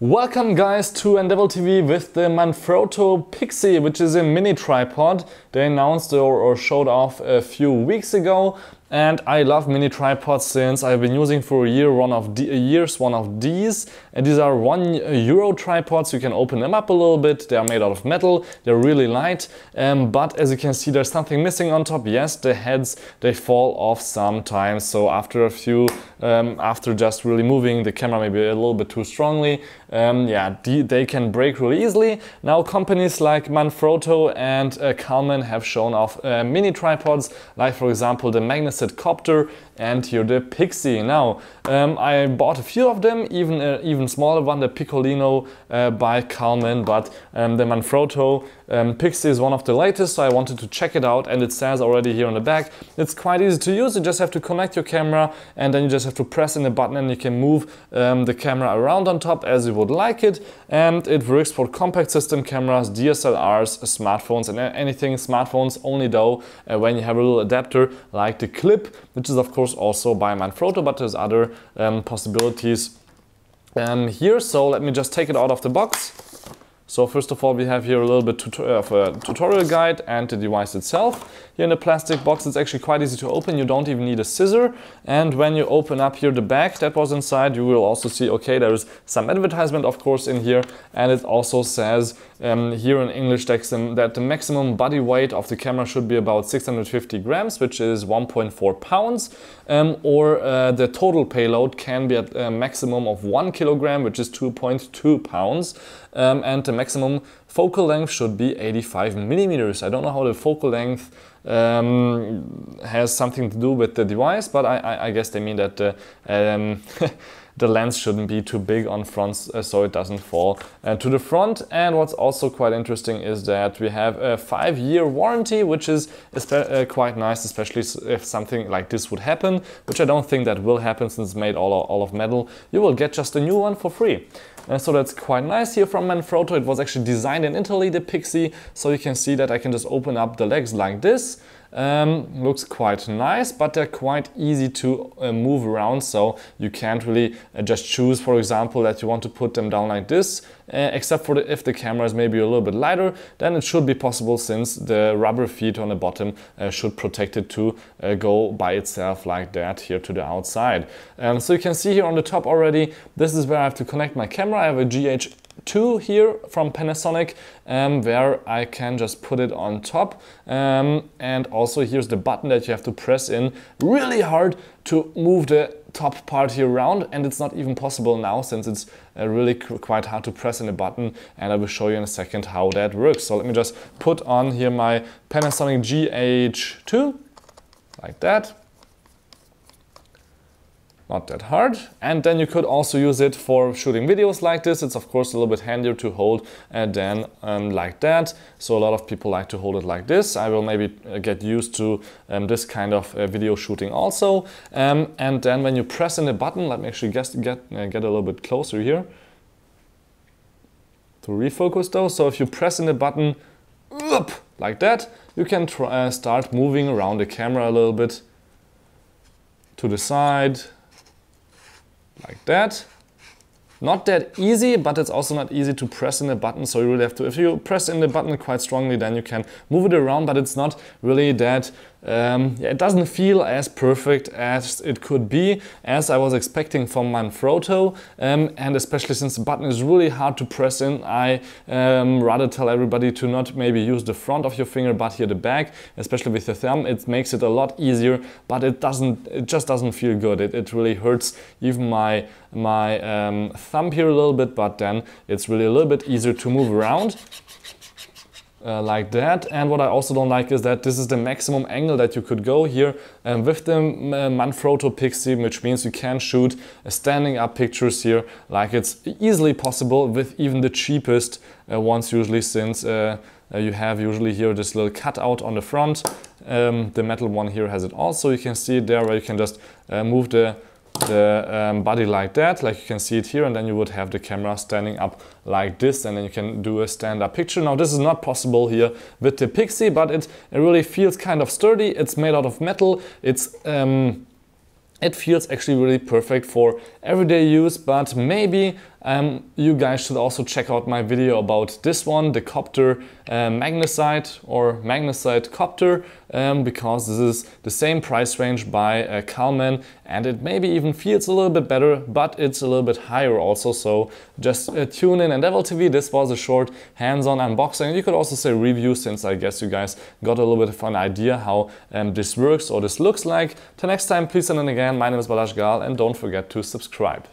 Welcome guys to Untitled TV with the Manfrotto Pixi, which is a mini tripod. They announced or showed off a few weeks ago, and I love mini tripods since I've been using for a year one of these. And these are €1 tripods. You can open them up a little bit. They are made out of metal. They're really light, but as you can see, there's something missing on top. Yes, the heads, they fall off sometimes. So after a few, after just really moving the camera maybe a little bit too strongly, they can break really easily. Now companies like Manfrotto and Calman have shown off mini tripods, like for example the Manfrotto and here the Pixi. Now I bought a few of them, even smaller one, the Piccolino by Calman, but the Manfrotto Pixi is one of the latest, so I wanted to check it out, and it says already here on the back it's quite easy to use. You just have to connect your camera and then you just have to press in the button and you can move the camera around on top as you would like it, and it works for compact system cameras, DSLRs, smartphones, and anything smartphones only, though when you have a little adapter like the clip, which is of course also by Manfrotto, but there's other possibilities here. So let me just take it out of the box. So first of all, we have here a little bit of a tutorial guide and the device itself. Here in the plastic box, it's actually quite easy to open. You don't even need a scissor. And when you open up here the bag that was inside, you will also see, okay, there is some advertisement, of course, in here. And it also says here in English that the maximum body weight of the camera should be about 650 grams, which is 1.4 pounds. Or the total payload can be at a maximum of 1 kilogram, which is 2.2 pounds. And the maximum focal length should be 85 millimeters. I don't know how the focal length has something to do with the device, but I guess they mean that the lens shouldn't be too big on front, so it doesn't fall to the front. And what's also quite interesting is that we have a 5-year warranty, which is quite nice, especially if something like this would happen, which I don't think that will happen since it's made all of metal. You will get just a new one for free. So that's quite nice here from Manfrotto. It was actually designed in Italy, the Pixi, so you can see that I can just open up the legs like this. Looks quite nice, but they're quite easy to move around, so you can't really just choose, for example, that you want to put them down like this, except for if the camera is maybe a little bit lighter, then it should be possible, since the rubber feet on the bottom should protect it to go by itself like that here to the outside. So you can see here on the top already, this is where I have to connect my camera. I have a GH2 here from Panasonic, where I can just put it on top, and also here's the button that you have to press in really hard to move the top part here around, and it's not even possible now since it's really quite hard to press in the button, and I will show you in a second how that works. So let me just put on here my Panasonic GH2 like that. Not that hard. And then you could also use it for shooting videos like this. It's of course a little bit handier to hold than like that. So a lot of people like to hold it like this. I will maybe get used to this kind of video shooting also. And then when you press in the button, let me actually get a little bit closer here to refocus though. So if you press in the button like that, you can start moving around the camera a little bit to the side. Like that. Not that easy, but it's also not easy to press in the button, so you really have to, if you press in the button quite strongly, then you can move it around, but it's not really that, it doesn't feel as perfect as it could be, as I was expecting from Manfrotto, and especially since the button is really hard to press in, I rather tell everybody to not maybe use the front of your finger, but here the back, especially with the thumb. It makes it a lot easier, but it just doesn't feel good. It really hurts even my thumb here a little bit, but then it's really a little bit easier to move around like that. And what I also don't like is that this is the maximum angle that you could go here with the Manfrotto Pixi, which means you can shoot standing up pictures here like it's easily possible with even the cheapest ones usually, since you have usually here this little cutout on the front. The metal one here has it also. You can see it there where you can just move the body like that, like you can see it here, and then you would have the camera standing up like this, and then you can do a stand-up picture. Now this is not possible here with the Pixi, but it really feels kind of sturdy. It's made out of metal. It feels actually really perfect for everyday use, but maybe You guys should also check out my video about this one, the copter magnesite or magnesite copter, because this is the same price range by Kalman, and it maybe even feels a little bit better, but it's a little bit higher also. So just tune in and Devil TV. This was a short hands-on unboxing. You could also say review, since I guess you guys got a little bit of an idea how this works or this looks like. Till next time, please, and then again, my name is Balazs Gal, and don't forget to subscribe.